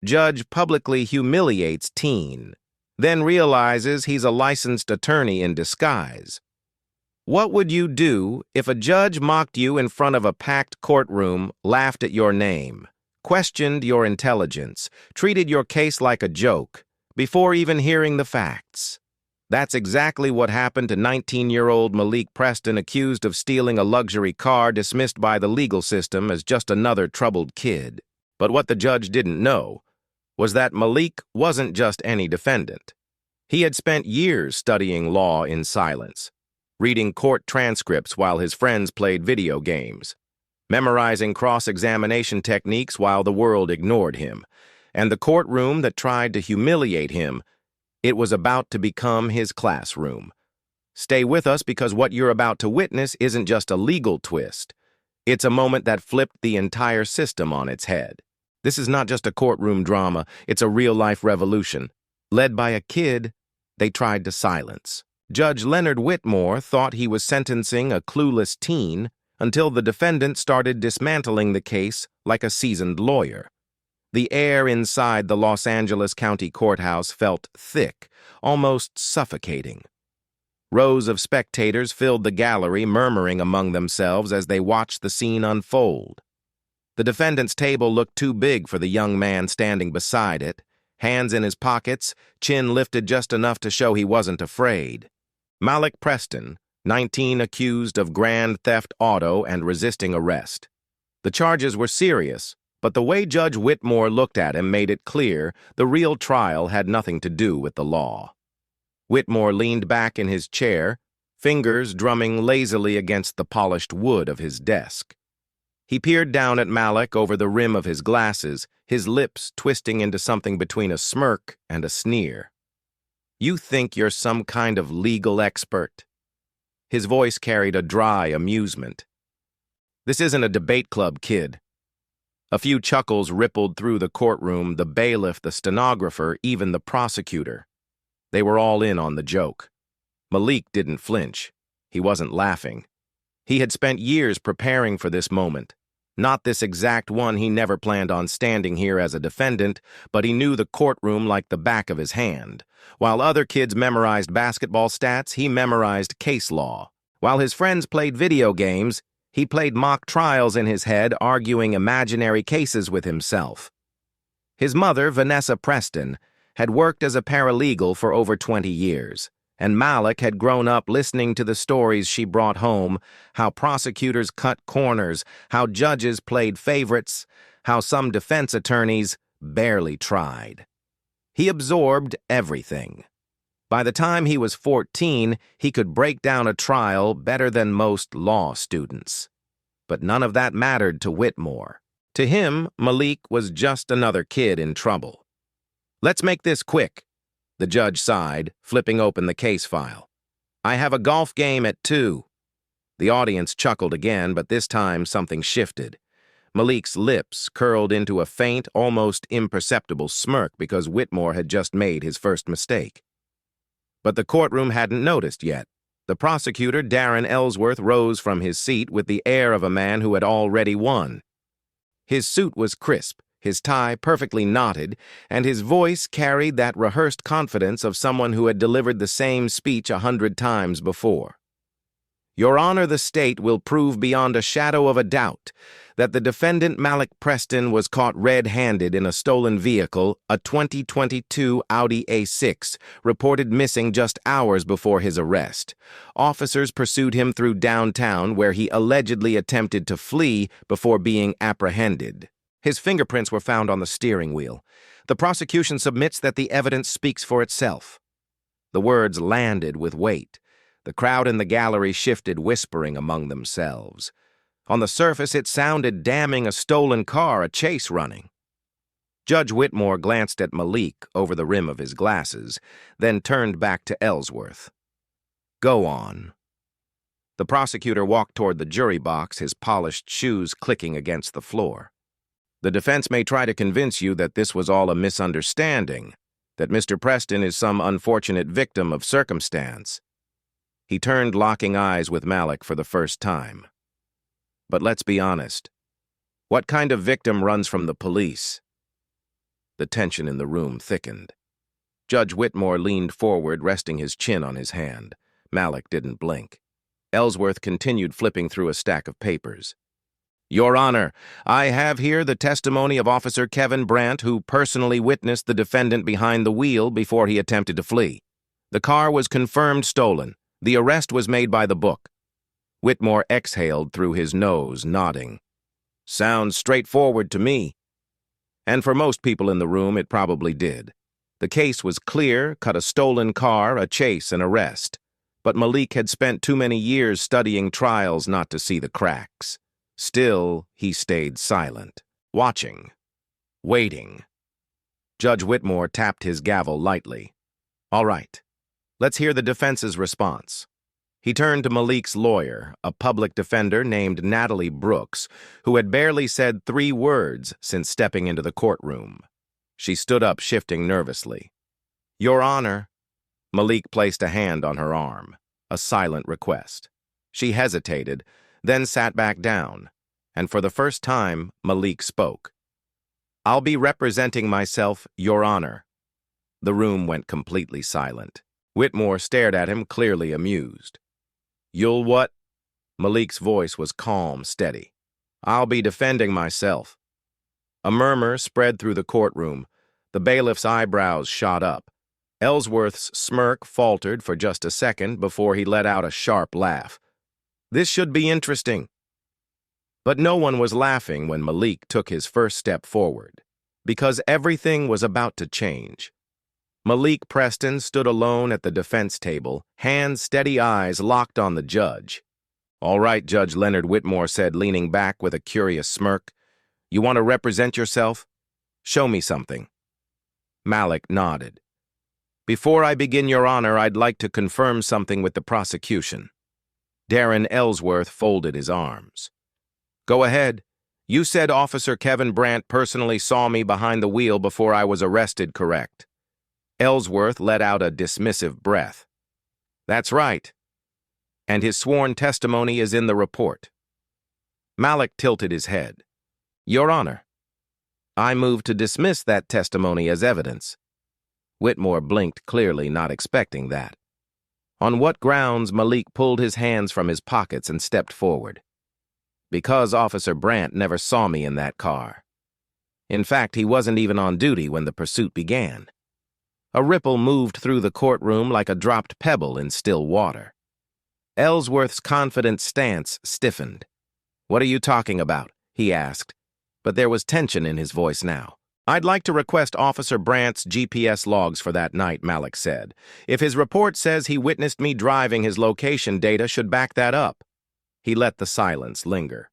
Judge publicly humiliates teen, then realizes he's a licensed attorney in disguise. What would you do if a judge mocked you in front of a packed courtroom, laughed at your name, questioned your intelligence, treated your case like a joke, before even hearing the facts? That's exactly what happened to 19-year-old Malik Preston, accused of stealing a luxury car, dismissed by the legal system as just another troubled kid. But what the judge didn't know was that Malik wasn't just any defendant. He had spent years studying law in silence, reading court transcripts while his friends played video games, memorizing cross-examination techniques while the world ignored him, and the courtroom that tried to humiliate him, it was about to become his classroom. Stay with us, because what you're about to witness isn't just a legal twist. It's a moment that flipped the entire system on its head. This is not just a courtroom drama, it's a real-life revolution. Led by a kid they tried to silence. Judge Leonard Whitmore thought he was sentencing a clueless teen until the defendant started dismantling the case like a seasoned lawyer. The air inside the Los Angeles County Courthouse felt thick, almost suffocating. Rows of spectators filled the gallery, murmuring among themselves as they watched the scene unfold. The defendant's table looked too big for the young man standing beside it, hands in his pockets, chin lifted just enough to show he wasn't afraid. Malik Preston, 19, accused of grand theft auto and resisting arrest. The charges were serious, but the way Judge Whitmore looked at him made it clear the real trial had nothing to do with the law. Whitmore leaned back in his chair, fingers drumming lazily against the polished wood of his desk. He peered down at Malik over the rim of his glasses, his lips twisting into something between a smirk and a sneer. "You think you're some kind of legal expert?" His voice carried a dry amusement. "This isn't a debate club, kid." A few chuckles rippled through the courtroom, the bailiff, the stenographer, even the prosecutor. They were all in on the joke. Malik didn't flinch. He wasn't laughing. He had spent years preparing for this moment. Not this exact one. He never planned on standing here as a defendant, but he knew the courtroom like the back of his hand. While other kids memorized basketball stats, he memorized case law. While his friends played video games, he played mock trials in his head, arguing imaginary cases with himself. His mother, Vanessa Preston, had worked as a paralegal for over 20 years. And Malik had grown up listening to the stories she brought home, how prosecutors cut corners, how judges played favorites, how some defense attorneys barely tried. He absorbed everything. By the time he was 14, he could break down a trial better than most law students. But none of that mattered to Whitmore. To him, Malik was just another kid in trouble. "Let's make this quick," the judge sighed, flipping open the case file. "I have a golf game at 2. The audience chuckled again, but this time something shifted. Malik's lips curled into a faint, almost imperceptible smirk because Whitmore had just made his first mistake. But the courtroom hadn't noticed yet. The prosecutor, Darren Ellsworth, rose from his seat with the air of a man who had already won. His suit was crisp, his tie perfectly knotted, and his voice carried that rehearsed confidence of someone who had delivered the same speech 100 times before. "Your Honor, the state will prove beyond a shadow of a doubt that the defendant Malik Preston was caught red-handed in a stolen vehicle, a 2022 Audi A6, reported missing just hours before his arrest. Officers pursued him through downtown, where he allegedly attempted to flee before being apprehended. His fingerprints were found on the steering wheel. The prosecution submits that the evidence speaks for itself." The words landed with weight. The crowd in the gallery shifted, whispering among themselves. On the surface, it sounded damning: a stolen car, a chase running. Judge Whitmore glanced at Malik over the rim of his glasses, then turned back to Ellsworth. "Go on." The prosecutor walked toward the jury box, his polished shoes clicking against the floor. "The defense may try to convince you that this was all a misunderstanding, that Mr. Preston is some unfortunate victim of circumstance." He turned, locking eyes with Malik for the first time. "But let's be honest. What kind of victim runs from the police?" The tension in the room thickened. Judge Whitmore leaned forward, resting his chin on his hand. Malik didn't blink. Ellsworth continued flipping through a stack of papers. Your Honor, I have here the testimony of Officer Kevin Brandt, who personally witnessed the defendant behind the wheel before he attempted to flee. The car was confirmed stolen. The arrest was made by the book. Whitmore exhaled through his nose, nodding. Sounds straightforward to me. And for most people in the room, it probably did. The case was clear, cut a stolen car, a chase, an arrest. But Malik had spent too many years studying trials not to see the cracks. Still, he stayed silent, watching, waiting. Judge Whitmore tapped his gavel lightly. All right, let's hear the defense's response. He turned to Malik's lawyer, a public defender named Natalie Brooks, who had barely said 3 words since stepping into the courtroom. She stood up, shifting nervously. Your Honor. Malik placed a hand on her arm, a silent request. She hesitated, then sat back down, and for the first time, Malik spoke. I'll be representing myself, Your Honor. The room went completely silent. Whitmore stared at him, clearly amused. You'll what? Malik's voice was calm, steady. I'll be defending myself. A murmur spread through the courtroom. The bailiff's eyebrows shot up. Ellsworth's smirk faltered for just a second before he let out a sharp laugh. This should be interesting. But no one was laughing when Malik took his first step forward, because everything was about to change. Malik Preston stood alone at the defense table, hands, steady eyes locked on the judge. All right, Judge Leonard Whitmore said, leaning back with a curious smirk. You want to represent yourself? Show me something. Malik nodded. Before I begin, Your Honor, I'd like to confirm something with the prosecution. Darren Ellsworth folded his arms. Go ahead. You said Officer Kevin Brandt personally saw me behind the wheel before I was arrested, correct? Ellsworth let out a dismissive breath. That's right. And his sworn testimony is in the report. Malik tilted his head. Your Honor, I move to dismiss that testimony as evidence. Whitmore blinked, clearly not expecting that. On what grounds? Malik pulled his hands from his pockets and stepped forward. Because Officer Brandt never saw me in that car. In fact, he wasn't even on duty when the pursuit began. A ripple moved through the courtroom like a dropped pebble in still water. Ellsworth's confident stance stiffened. What are you talking about? He asked, but there was tension in his voice now. I'd like to request Officer Brandt's GPS logs for that night, Malik said. If his report says he witnessed me driving, his location data should back that up. He let the silence linger.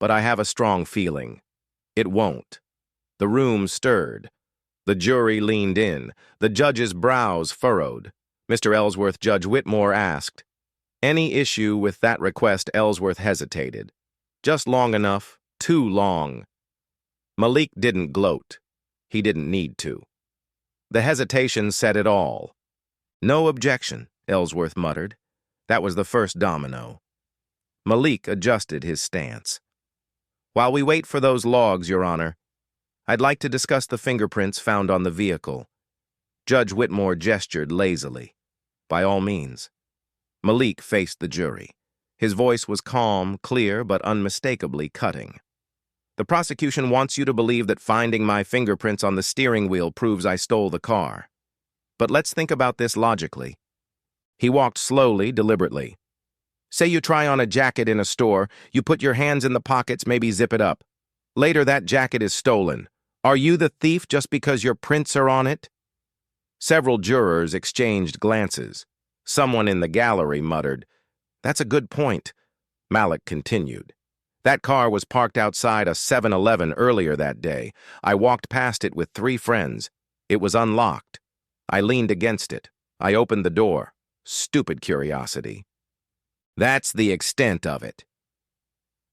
But I have a strong feeling. It won't. The room stirred. The jury leaned in. The judge's brows furrowed. Mr. Ellsworth, Judge Whitmore asked. Any issue with that request? Ellsworth hesitated. Just long enough. Too long. Malik didn't gloat. He didn't need to. The hesitation said it all. No objection, Ellsworth muttered. That was the first domino. Malik adjusted his stance. While we wait for those logs, Your Honor, I'd like to discuss the fingerprints found on the vehicle. Judge Whitmore gestured lazily. By all means. Malik faced the jury. His voice was calm, clear, but unmistakably cutting. The prosecution wants you to believe that finding my fingerprints on the steering wheel proves I stole the car. But let's think about this logically. He walked slowly, deliberately. Say you try on a jacket in a store, you put your hands in the pockets, maybe zip it up. Later that jacket is stolen. Are you the thief just because your prints are on it? Several jurors exchanged glances. Someone in the gallery muttered, That's a good point. Malik continued. That car was parked outside a 7-Eleven earlier that day. I walked past it with 3 friends. It was unlocked. I leaned against it. I opened the door. Stupid curiosity. That's the extent of it.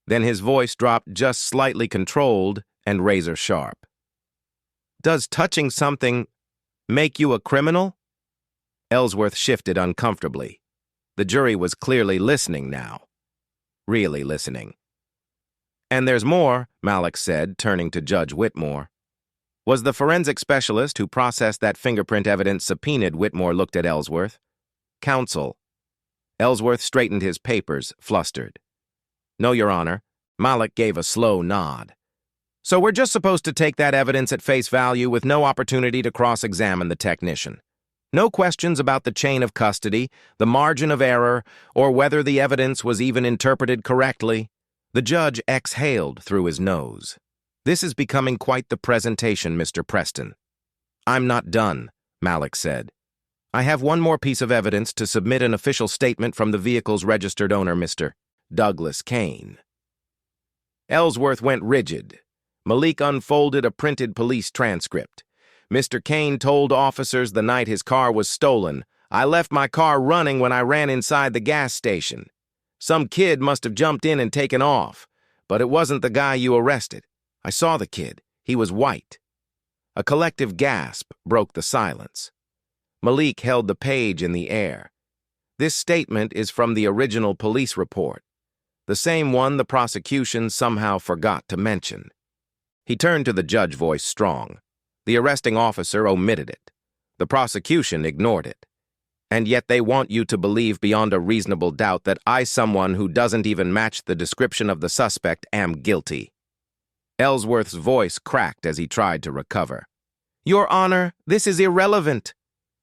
Then his voice dropped just slightly controlled and razor sharp. Does touching something make you a criminal? Ellsworth shifted uncomfortably. The jury was clearly listening now. Really listening. And there's more, Malik said, turning to Judge Whitmore. Was the forensic specialist who processed that fingerprint evidence subpoenaed? Whitmore looked at Ellsworth. Counsel. Ellsworth straightened his papers, flustered. No, Your Honor. Malik gave a slow nod. So we're just supposed to take that evidence at face value with no opportunity to cross-examine the technician. No questions about the chain of custody, the margin of error, or whether the evidence was even interpreted correctly. The judge exhaled through his nose. This is becoming quite the presentation, Mr. Preston. I'm not done, Malik said. I have one more piece of evidence to submit an official statement from the vehicle's registered owner, Mr. Douglas Kane. Ellsworth went rigid. Malik unfolded a printed police transcript. Mr. Kane told officers the night his car was stolen, I left my car running when I ran inside the gas station. Some kid must have jumped in and taken off, but it wasn't the guy you arrested. I saw the kid. He was white. A collective gasp broke the silence. Malik held the page in the air. This statement is from the original police report, the same one the prosecution somehow forgot to mention. He turned to the judge, voice strong. The arresting officer omitted it. The prosecution ignored it. And yet they want you to believe beyond a reasonable doubt that I, someone who doesn't even match the description of the suspect, am guilty. Ellsworth's voice cracked as he tried to recover. Your Honor, this is irrelevant.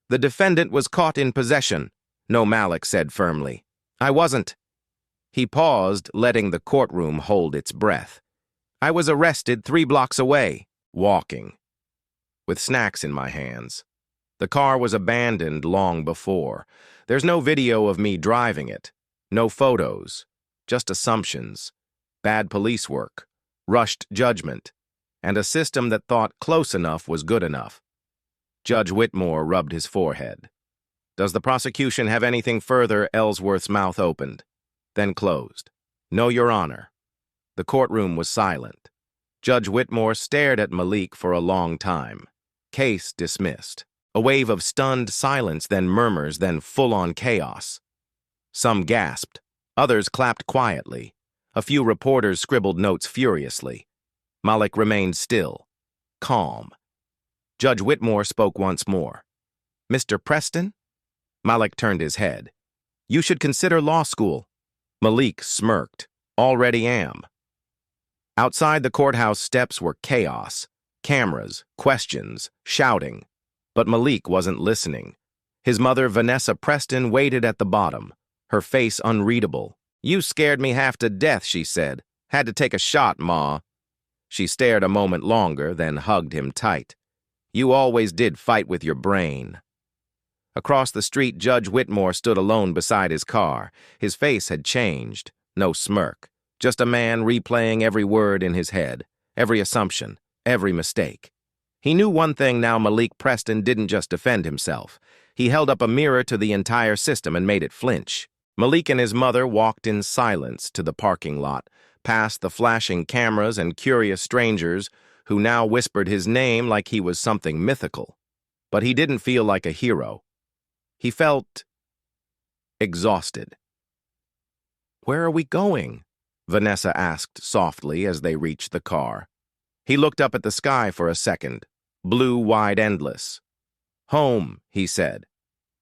The defendant was caught in possession. No, Malik said firmly. I wasn't. He paused, letting the courtroom hold its breath. I was arrested 3 blocks away, walking, with snacks in my hands. The car was abandoned long before. There's no video of me driving it. No photos. Just assumptions. Bad police work. Rushed judgment. And a system that thought close enough was good enough. Judge Whitmore rubbed his forehead. Does the prosecution have anything further? Ellsworth's mouth opened, then closed. No, Your Honor. The courtroom was silent. Judge Whitmore stared at Malik for a long time. Case dismissed. A wave of stunned silence, then murmurs, then full-on chaos. Some gasped. Others clapped quietly. A few reporters scribbled notes furiously. Malik remained still, calm. Judge Whitmore spoke once more. Mr. Preston? Malik turned his head. You should consider law school. Malik smirked. Already am. Outside the courthouse steps were chaos. Cameras, questions, shouting. But Malik wasn't listening. His mother, Vanessa Preston, waited at the bottom, her face unreadable. You scared me half to death, she said. Had to take a shot, Ma. She stared a moment longer, then hugged him tight. You always did fight with your brain. Across the street, Judge Whitmore stood alone beside his car. His face had changed. No smirk. Just a man replaying every word in his head, every assumption, every mistake. He knew one thing now: Malik Preston didn't just defend himself. He held up a mirror to the entire system and made it flinch. Malik and his mother walked in silence to the parking lot, past the flashing cameras and curious strangers who now whispered his name like he was something mythical. But he didn't feel like a hero. He felt exhausted. Where are we going? Vanessa asked softly as they reached the car. He looked up at the sky for a second, blue, wide, endless. Home, he said.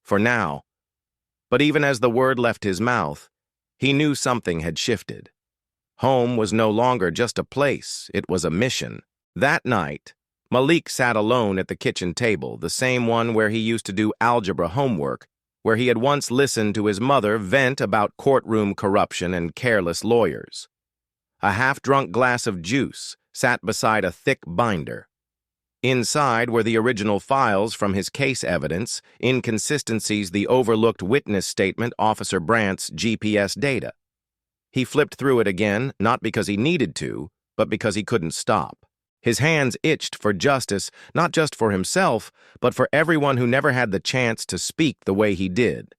For now. But even as the word left his mouth, he knew something had shifted. Home was no longer just a place, it was a mission. That night, Malik sat alone at the kitchen table, the same one where he used to do algebra homework, where he had once listened to his mother vent about courtroom corruption and careless lawyers. A half-drunk glass of juice sat beside a thick binder. Inside were the original files from his case evidence, inconsistencies, the overlooked witness statement, Officer Brandt's GPS data. He flipped through it again, not because he needed to, but because he couldn't stop. His hands itched for justice, not just for himself, but for everyone who never had the chance to speak the way he did.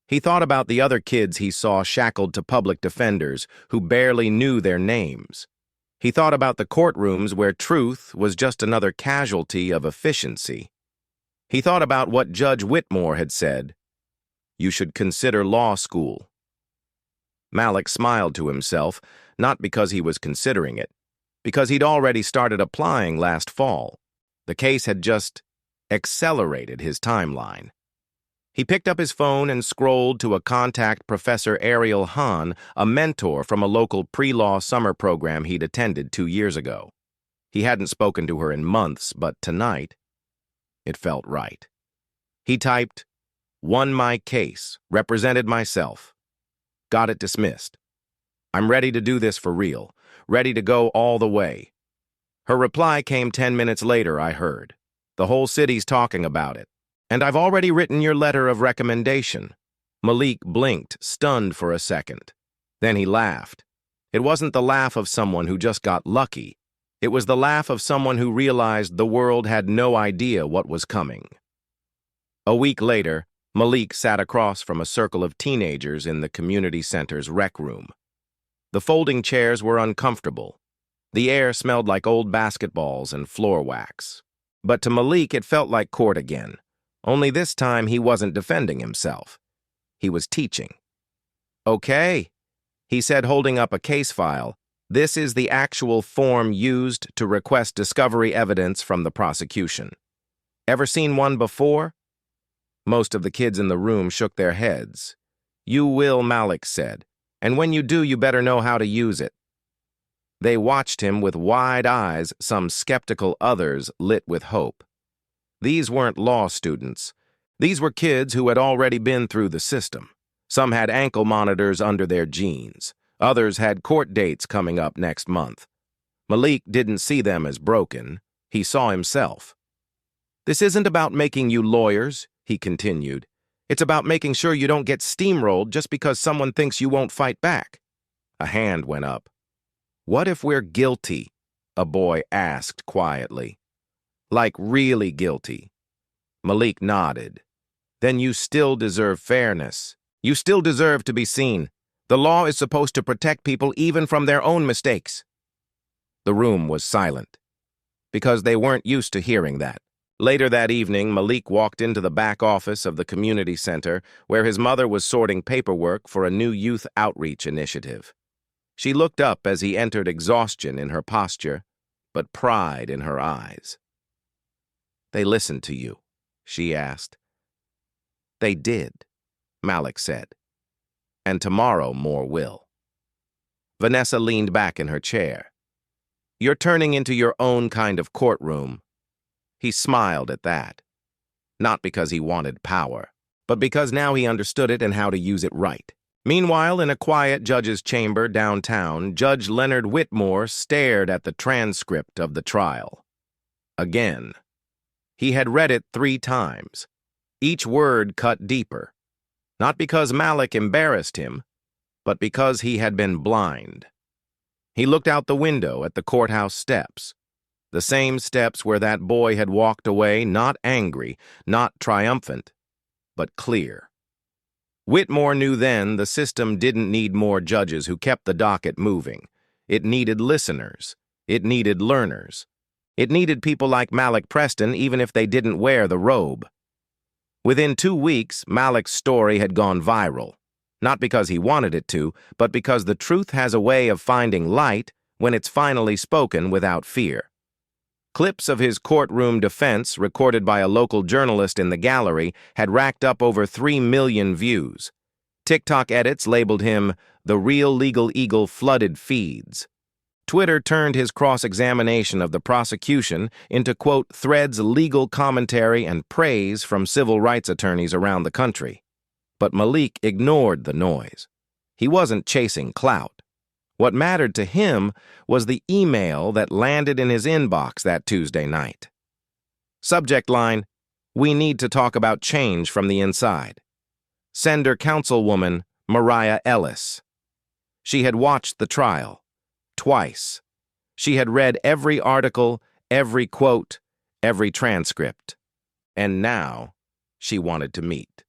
He thought about the other kids he saw shackled to public defenders who barely knew their names. He thought about the courtrooms where truth was just another casualty of efficiency. He thought about what Judge Whitmore had said. You should consider law school. Malik smiled to himself, not because he was considering it, because he'd already started applying last fall. The case had just accelerated his timeline. He picked up his phone and scrolled to a contact Professor Ariel Hahn, a mentor from a local pre-law summer program he'd attended 2 years ago. He hadn't spoken to her in months, but tonight, it felt right. He typed, "Won my case, represented myself. Got it dismissed. I'm ready to do this for real, ready to go all the way." Her reply came 10 minutes later, I heard. "The whole city's talking about it. And I've already written your letter of recommendation." Malik blinked, stunned for a second. Then he laughed. It wasn't the laugh of someone who just got lucky. It was the laugh of someone who realized the world had no idea what was coming. A week later, Malik sat across from a circle of teenagers in the community center's rec room. The folding chairs were uncomfortable. The air smelled like old basketballs and floor wax. But to Malik, it felt like court again. Only this time, he wasn't defending himself. He was teaching. "Okay," he said, holding up a case file. "This is the actual form used to request discovery evidence from the prosecution. Ever seen one before?" Most of the kids in the room shook their heads. "You will," Malik said. "And when you do, you better know how to use it." They watched him with wide eyes, some skeptical, others lit with hope. These weren't law students. These were kids who had already been through the system. Some had ankle monitors under their jeans. Others had court dates coming up next month. Malik didn't see them as broken. He saw himself. "This isn't about making you lawyers," he continued. "It's about making sure you don't get steamrolled just because someone thinks you won't fight back." A hand went up. "What if we're guilty?" a boy asked quietly. "Like really guilty?" Malik nodded. "Then you still deserve fairness. You still deserve to be seen. The law is supposed to protect people even from their own mistakes." The room was silent, because they weren't used to hearing that. Later that evening, Malik walked into the back office of the community center where his mother was sorting paperwork for a new youth outreach initiative. She looked up as he entered, exhaustion in her posture, but pride in her eyes. "They listened to you?" she asked. "They did," Malik said. "And tomorrow more will." Vanessa leaned back in her chair. "You're turning into your own kind of courtroom." He smiled at that. Not because he wanted power, but because now he understood it and how to use it right. Meanwhile, in a quiet judge's chamber downtown, Judge Leonard Whitmore stared at the transcript of the trial. Again. He had read it 3 times. Each word cut deeper. Not because Malik embarrassed him, but because he had been blind. He looked out the window at the courthouse steps. The same steps where that boy had walked away, not angry, not triumphant, but clear. Whitmore knew then the system didn't need more judges who kept the docket moving. It needed listeners. It needed learners. It needed people like Malik Preston, even if they didn't wear the robe. Within 2 weeks, Malik's story had gone viral. Not because he wanted it to, but because the truth has a way of finding light when it's finally spoken without fear. Clips of his courtroom defense, recorded by a local journalist in the gallery, had racked up over 3 million views. TikTok edits labeled him the real legal eagle flooded feeds. Twitter turned his cross-examination of the prosecution into, quote, threads legal commentary and praise from civil rights attorneys around the country. But Malik ignored the noise. He wasn't chasing clout. What mattered to him was the email that landed in his inbox that Tuesday night. Subject line, "We need to talk about change from the inside." Sender Councilwoman Mariah Ellis. She had watched the trial. Twice. She had read every article, every quote, every transcript. And now, she wanted to meet.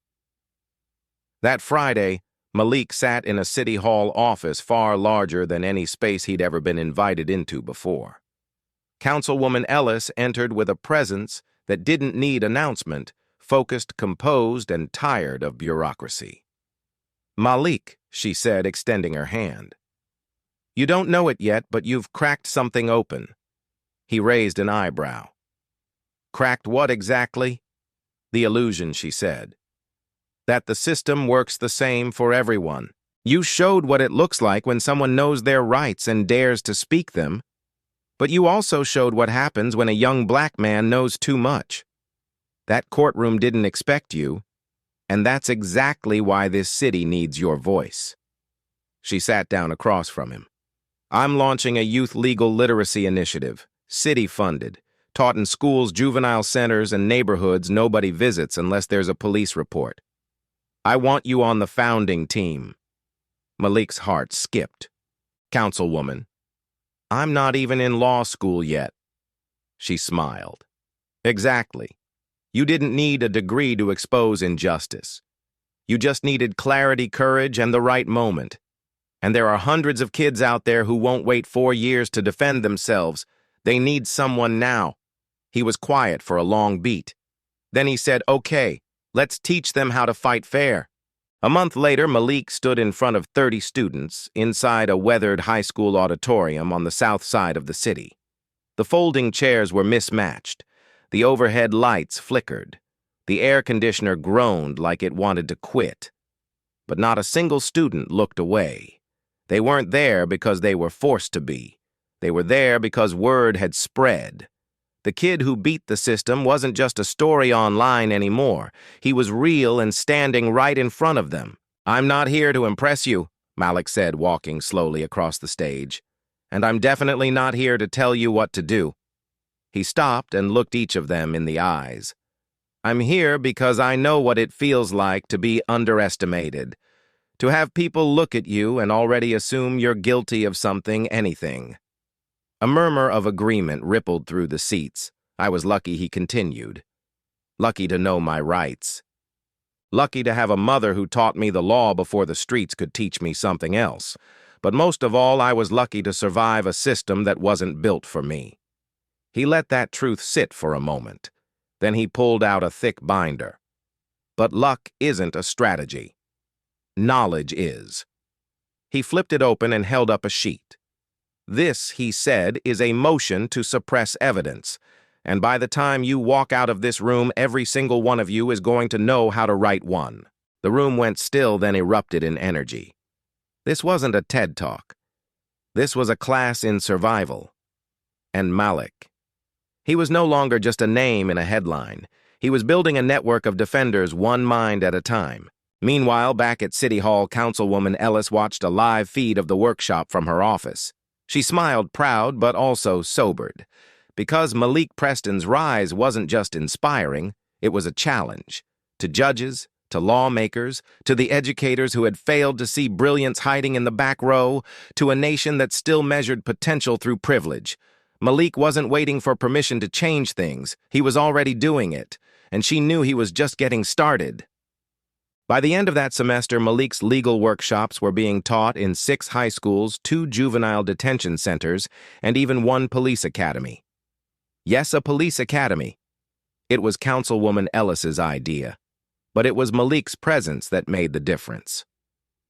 That Friday, Malik sat in a city hall office far larger than any space he'd ever been invited into before. Councilwoman Ellis entered with a presence that didn't need announcement, focused, composed, and tired of bureaucracy. "Malik," she said, extending her hand. "You don't know it yet, but you've cracked something open." He raised an eyebrow. Cracked what exactly? The illusion, she said. That the system works the same for everyone. You showed what it looks like when someone knows their rights and dares to speak them. But you also showed what happens when a young black man knows too much. That courtroom didn't expect you, and that's exactly why this city needs your voice. She sat down across from him. I'm launching a youth legal literacy initiative, city-funded, taught in schools, juvenile centers, and neighborhoods nobody visits unless there's a police report. I want you on the founding team. Malik's heart skipped. Councilwoman, I'm not even in law school yet. She smiled. Exactly. You didn't need a degree to expose injustice. You just needed clarity, courage, and the right moment. And there are hundreds of kids out there who won't wait 4 years to defend themselves. They need someone now. He was quiet for a long beat. Then he said, okay, let's teach them how to fight fair. A month later, Malik stood in front of 30 students inside a weathered high school auditorium on the south side of the city. The folding chairs were mismatched. The overhead lights flickered. The air conditioner groaned like it wanted to quit. But not a single student looked away. They weren't there because they were forced to be. They were there because word had spread. The kid who beat the system wasn't just a story online anymore. He was real and standing right in front of them. I'm not here to impress you, Malik said, walking slowly across the stage. And I'm definitely not here to tell you what to do. He stopped and looked each of them in the eyes. I'm here because I know what it feels like to be underestimated. To have people look at you and already assume you're guilty of something, anything. A murmur of agreement rippled through the seats. I was lucky, he continued. Lucky to know my rights. Lucky to have a mother who taught me the law before the streets could teach me something else. But most of all, I was lucky to survive a system that wasn't built for me. He let that truth sit for a moment. Then he pulled out a thick binder. But luck isn't a strategy. Knowledge is. He flipped it open and held up a sheet. This, he said, is a motion to suppress evidence, and by the time you walk out of this room, every single one of you is going to know how to write one. The room went still, then erupted in energy. This wasn't a TED Talk. This was a class in survival. And Malik. He was no longer just a name in a headline. He was building a network of defenders, one mind at a time. Meanwhile, back at City Hall, Councilwoman Ellis watched a live feed of the workshop from her office. She smiled, proud but also sobered, because Malik Preston's rise wasn't just inspiring, it was a challenge. To judges, to lawmakers, to the educators who had failed to see brilliance hiding in the back row, to a nation that still measured potential through privilege. Malik wasn't waiting for permission to change things, he was already doing it, and she knew he was just getting started. By the end of that semester, Malik's legal workshops were being taught in 6 high schools, 2 juvenile detention centers, and even 1 police academy. Yes, a police academy. It was Councilwoman Ellis's idea, but it was Malik's presence that made the difference.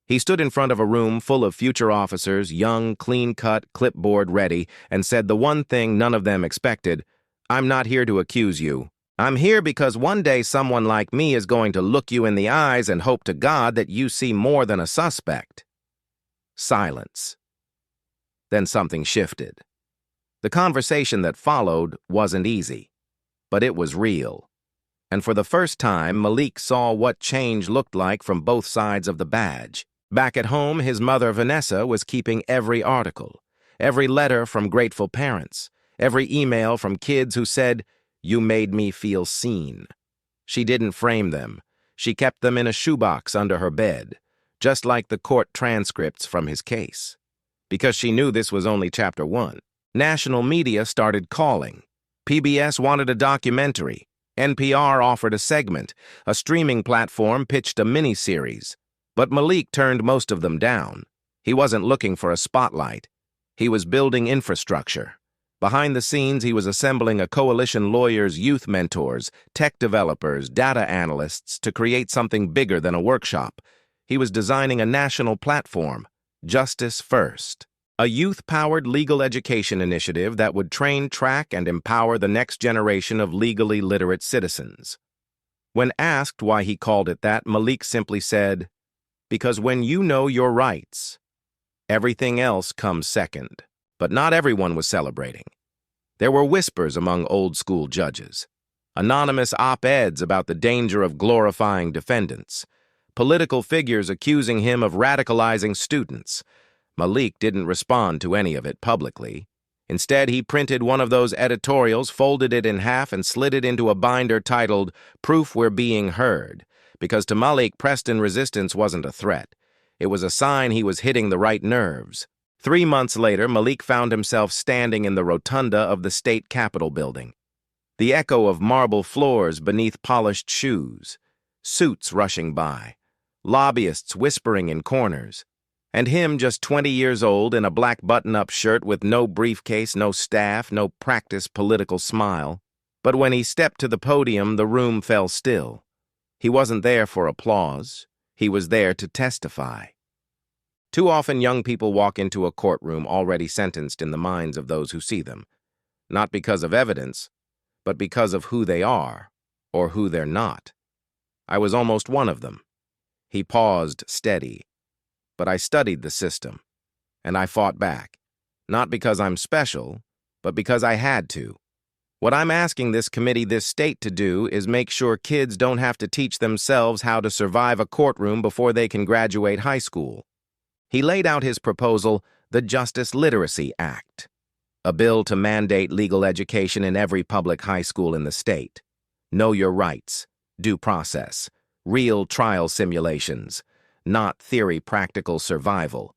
He stood in front of a room full of future officers, young, clean-cut, clipboard ready, and said the one thing none of them expected, I'm not here to accuse you. I'm here because one day someone like me is going to look you in the eyes and hope to God that you see more than a suspect. Silence. Then something shifted. The conversation that followed wasn't easy, but it was real. And for the first time, Malik saw what change looked like from both sides of the badge. Back at home, his mother, Vanessa, was keeping every article, every letter from grateful parents, every email from kids who said, "You made me feel seen." She didn't frame them. She kept them in a shoebox under her bed, just like the court transcripts from his case. Because she knew this was only chapter 1. National media started calling. PBS wanted a documentary. NPR offered a segment. A streaming platform pitched a mini-series. But Malik turned most of them down. He wasn't looking for a spotlight. He was building infrastructure. Behind the scenes, he was assembling a coalition of lawyers, youth mentors, tech developers, data analysts to create something bigger than a workshop. He was designing a national platform, justice first. a youth-powered legal education initiative that would train, track, and empower the next generation of legally literate citizens. When asked why he called it that, Malik simply said, "Because when you know your rights, everything else comes second." But not everyone was celebrating. There were whispers among old-school judges, anonymous op-eds about the danger of glorifying defendants, political figures accusing him of radicalizing students. Malik didn't respond to any of it publicly. Instead, he printed one of those editorials, folded it in half, and slid it into a binder titled "Proof We're Being Heard," because to Malik, Preston resistance wasn't a threat. It was a sign he was hitting the right nerves. 3 months later, Malik found himself standing in the rotunda of the state capitol building. The echo of marble floors beneath polished shoes, suits rushing by, lobbyists whispering in corners, and him just 20 years old in a black button-up shirt with no briefcase, no staff, no practiced political smile. But when he stepped to the podium, the room fell still. He wasn't there for applause. He was there to testify. Too often young people walk into a courtroom already sentenced in the minds of those who see them, not because of evidence, but because of who they are, or who they're not. I was almost one of them. He paused, steady. But I studied the system, and I fought back, not because I'm special, but because I had to. What I'm asking this committee, this state to do is make sure kids don't have to teach themselves how to survive a courtroom before they can graduate high school. He laid out his proposal, the Justice Literacy Act, a bill to mandate legal education in every public high school in the state. Know your rights, due process, real trial simulations, not theory practical survival.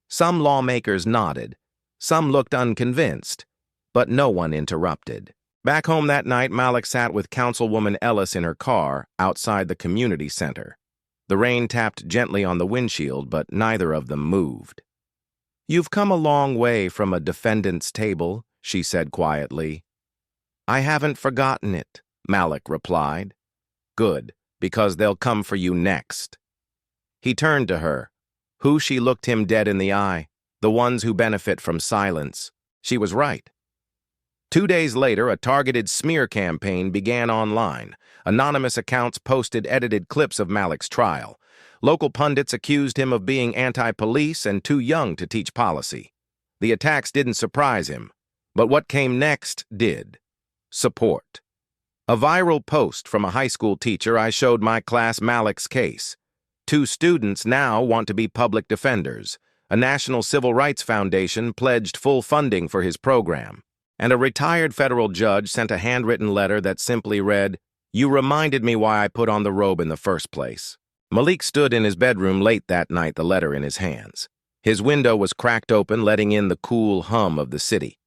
Some lawmakers nodded, some looked unconvinced, but no one interrupted. Back home that night, Malik sat with Councilwoman Ellis in her car outside the community center. The rain tapped gently on the windshield, but neither of them moved. "You've come a long way from a defendant's table," she said quietly. "I haven't forgotten it," Malik replied. "Good, because they'll come for you next." He turned to her. Who she looked him dead in the eye, the ones who benefit from silence. She was right. 2 days later, a targeted smear campaign began online. Anonymous accounts posted edited clips of Malik's trial. Local pundits accused him of being anti-police and too young to teach policy. The attacks didn't surprise him, but what came next did. Support. A viral post from a high school teacher: "I showed my class Malik's case. 2 students now want to be public defenders. A National Civil Rights Foundation pledged full funding for his program." And a retired federal judge sent a handwritten letter that simply read, "You reminded me why I put on the robe in the first place." Malik stood in his bedroom late that night, the letter in his hands. His window was cracked open, letting in the cool hum of the city.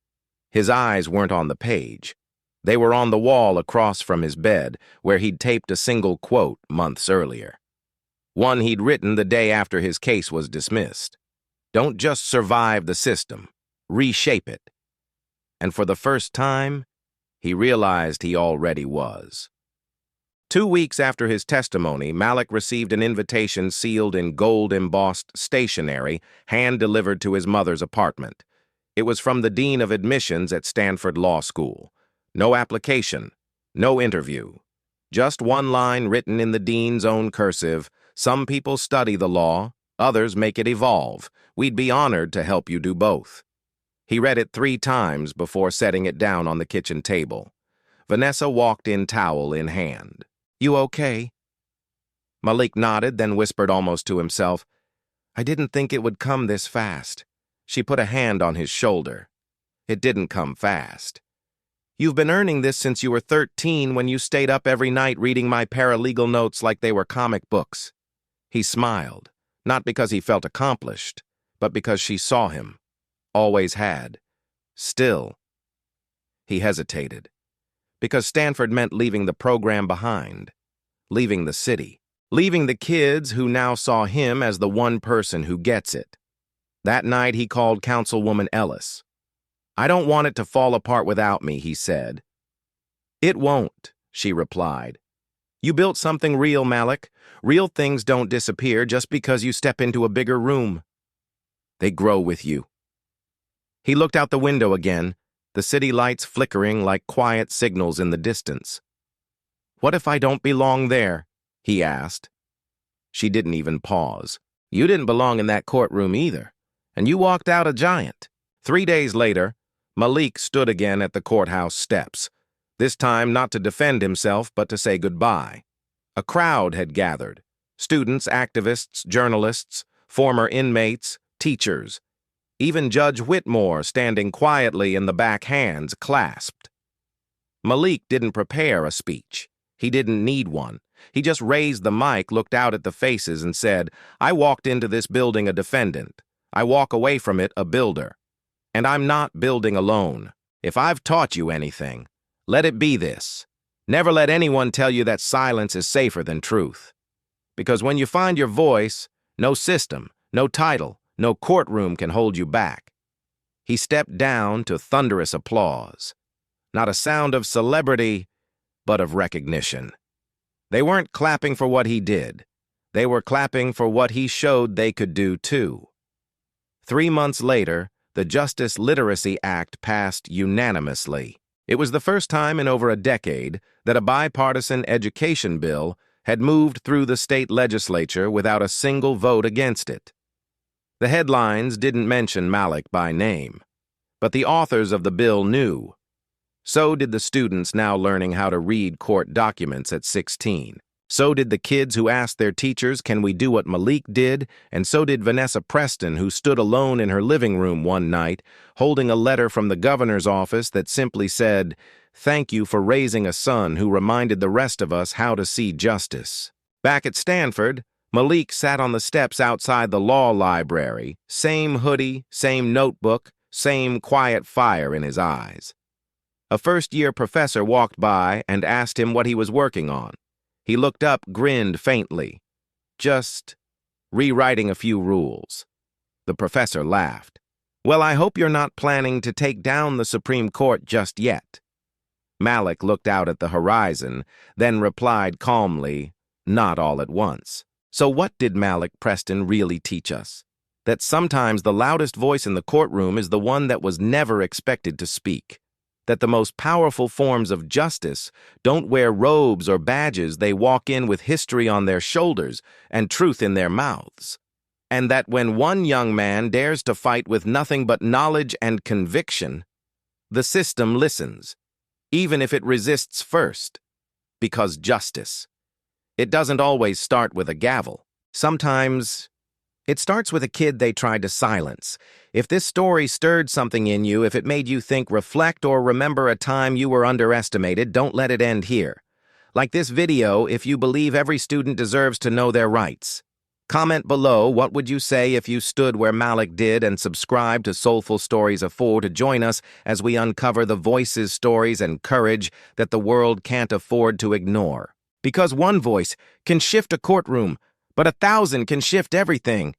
His eyes weren't on the page. They were on the wall across from his bed, where he'd taped a single quote months earlier. One he'd written the day after his case was dismissed. "Don't just survive the system, reshape it." And for the first time, he realized he already was. 2 weeks after his testimony, Malik received an invitation sealed in gold-embossed stationery, hand-delivered to his mother's apartment. It was from the dean of admissions at Stanford Law School. No application, no interview. Just one line written in the dean's own cursive: "Some people study the law, others make it evolve. We'd be honored to help you do both." He read it 3 times before setting it down on the kitchen table. Vanessa walked in, towel in hand. "You okay?" Malik nodded, then whispered almost to himself, "I didn't think it would come this fast." She put a hand on his shoulder. "It didn't come fast. You've been earning this since you were 13, when you stayed up every night reading my paralegal notes like they were comic books." He smiled, not because he felt accomplished, but because she saw him. Always had. Still. He hesitated. Because Stanford meant leaving the program behind. Leaving the city. Leaving the kids who now saw him as the one person who gets it. That night he called Councilwoman Ellis. "I don't want it to fall apart without me," he said. "It won't," she replied. "You built something real, Malik. Real things don't disappear just because you step into a bigger room. They grow with you." He looked out the window again, the city lights flickering like quiet signals in the distance. "What if I don't belong there?" he asked. She didn't even pause. "You didn't belong in that courtroom either, and you walked out a giant." 3 days later, Malik stood again at the courthouse steps, this time not to defend himself but to say goodbye. A crowd had gathered: students, activists, journalists, former inmates, teachers. Even Judge Whitmore standing quietly in the back, hands clasped. Malik didn't prepare a speech. He didn't need one. He just raised the mic, looked out at the faces, and said, "I walked into this building a defendant. I walk away from it a builder. And I'm not building alone. If I've taught you anything, let it be this. Never let anyone tell you that silence is safer than truth. Because when you find your voice, no system, no title, no courtroom can hold you back." He stepped down to thunderous applause. Not a sound of celebrity, but of recognition. They weren't clapping for what he did. They were clapping for what he showed they could do too. 3 months later, the Justice Literacy Act passed unanimously. It was the first time in over a decade that a bipartisan education bill had moved through the state legislature without a single vote against it. The headlines didn't mention Malik by name, but the authors of the bill knew. So did the students now learning how to read court documents at 16. So did the kids who asked their teachers, "Can we do what Malik did?" And so did Vanessa Preston, who stood alone in her living room one night, holding a letter from the governor's office that simply said, "Thank you for raising a son who reminded the rest of us how to see justice." Back at Stanford, Malik sat on the steps outside the law library, same hoodie, same notebook, same quiet fire in his eyes. A first-year professor walked by and asked him what he was working on. He looked up, grinned faintly. "Just rewriting a few rules." The professor laughed. "Well, I hope you're not planning to take down the Supreme Court just yet." Malik looked out at the horizon, then replied calmly, "Not all at once." So what did Malik Preston really teach us? That sometimes the loudest voice in the courtroom is the one that was never expected to speak. That the most powerful forms of justice don't wear robes or badges, they walk in with history on their shoulders and truth in their mouths. And that when one young man dares to fight with nothing but knowledge and conviction, the system listens, even if it resists first. Because justice, it doesn't always start with a gavel. Sometimes it starts with a kid they tried to silence. If this story stirred something in you, if it made you think, reflect, or remember a time you were underestimated, don't let it end here. Like this video, if you believe every student deserves to know their rights. Comment below, what would you say if you stood where Malik did, and subscribe to Soulful Stories of 4 to join us as we uncover the voices, stories, and courage that the world can't afford to ignore. Because one voice can shift a courtroom, but 1,000 can shift everything.